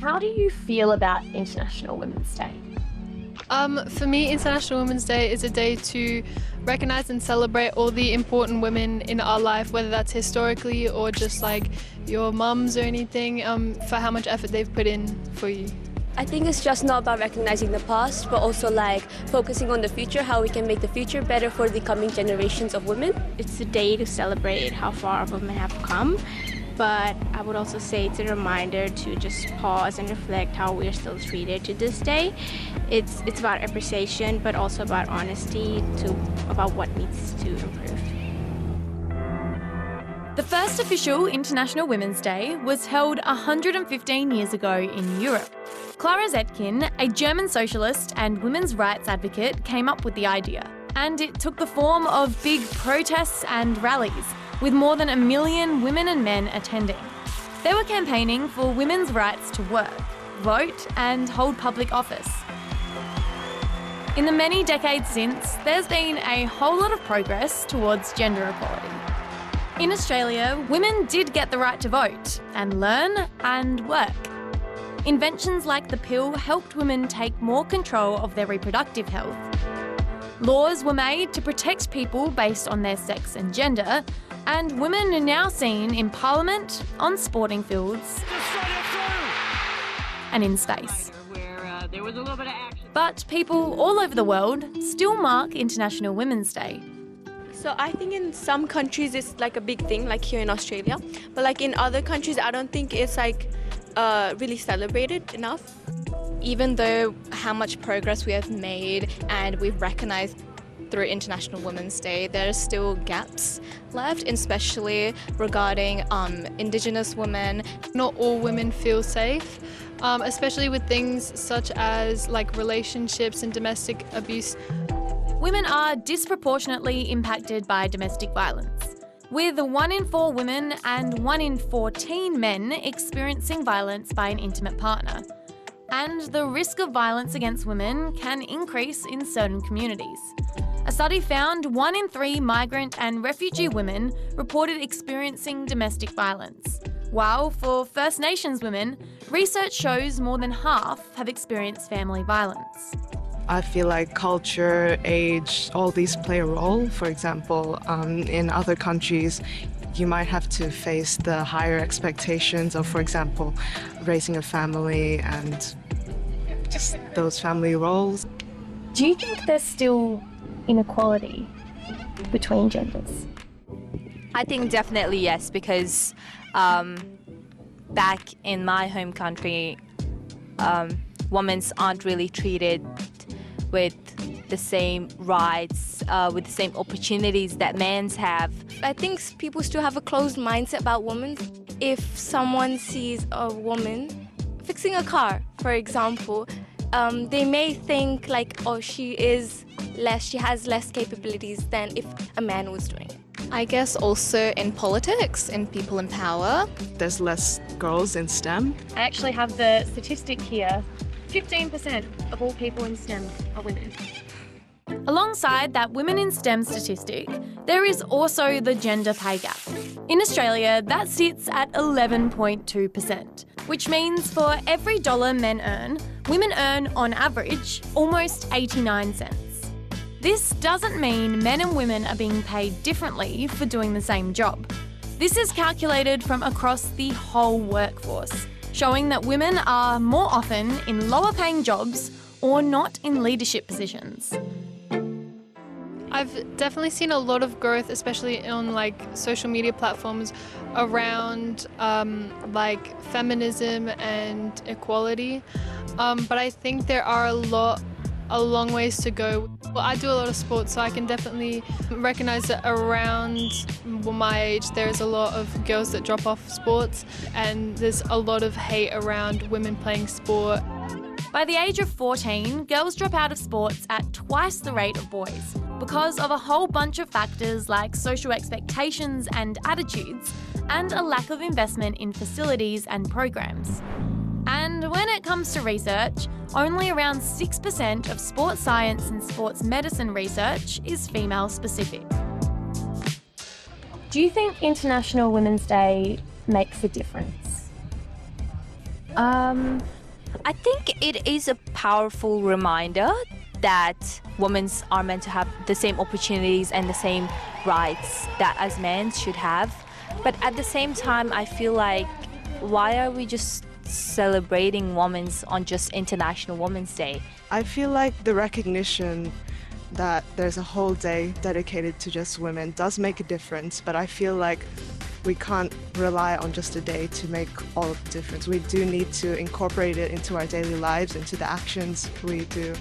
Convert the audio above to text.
How do you feel about International Women's Day? For me, International Women's Day is a day to recognise and celebrate all the important women in our life, whether that's historically or just like your mums or anything, for how much effort they've put in for you. I think it's just not about recognizing the past, but also like focusing on the future, how we can make the future better for the coming generations of women. It's a day to celebrate how far women have come, but I would also say it's a reminder to just pause and reflect how we're still treated to this day. It's about appreciation, but also about honesty about what needs to improve. The first official International Women's Day was held 115 years ago in Europe. Clara Zetkin, a German socialist and women's rights advocate, came up with the idea. And it took the form of big protests and rallies, with more than 1 million women and men attending. They were campaigning for women's rights to work, vote and hold public office. In the many decades since, there's been a whole lot of progress towards gender equality. In Australia, women did get the right to vote and learn and work. Inventions like the pill helped women take more control of their reproductive health. Laws were made to protect people based on their sex and gender, and women are now seen in Parliament, on sporting fields, and in space. But people all over the world still mark International Women's Day. So I think in some countries it's like a big thing, like here in Australia, but like in other countries I don't think it's like really celebrated enough. Even though how much progress we have made and we've recognised through International Women's Day, there's still gaps left, especially regarding Indigenous women. Not all women feel safe, especially with things such as like relationships and domestic abuse. Women are disproportionately impacted by domestic violence, with 1 in 4 women and 1 in 14 men experiencing violence by an intimate partner. And the risk of violence against women can increase in certain communities. A study found 1 in 3 migrant and refugee women reported experiencing domestic violence, while for First Nations women, research shows more than half have experienced family violence. I feel like culture, age, all these play a role. For example, in other countries, you might have to face the higher expectations of, for example, raising a family and just those family roles. Do you think there's still inequality between genders? I think definitely yes, because back in my home country, women aren't really treated with the same rights, with the same opportunities that men have. I think people still have a closed mindset about women. If someone sees a woman fixing a car, for example, they may think like, oh, she has less capabilities than if a man was doing it. I guess also in politics, in people in power. There's less girls in STEM. I actually have the statistic here. 15% of all people in STEM are women. Alongside that women in STEM statistic, there is also the gender pay gap. In Australia, that sits at 11.2%, which means for every dollar men earn, women earn, on average, almost 89 cents. This doesn't mean men and women are being paid differently for doing the same job. This is calculated from across the whole workforce, showing that women are more often in lower paying jobs or not in leadership positions. I've definitely seen a lot of growth, especially on like social media platforms, around like feminism and equality. But I think there are a long ways to go. Well, I do a lot of sports, so I can definitely recognise that around my age there's a lot of girls that drop off sports, and there's a lot of hate around women playing sport. By the age of 14, girls drop out of sports at twice the rate of boys because of a whole bunch of factors like social expectations and attitudes, and a lack of investment in facilities and programs. And when it comes to research, only around 6% of sports science and sports medicine research is female specific. Do you think International Women's Day makes a difference? I think it is a powerful reminder that women are meant to have the same opportunities and the same rights that as men should have. But at the same time, I feel like, why are we just celebrating women's on just International Women's Day? I feel like the recognition that there's a whole day dedicated to just women does make a difference, but I feel like we can't rely on just a day to make all of the difference. We do need to incorporate it into our daily lives, into the actions we do.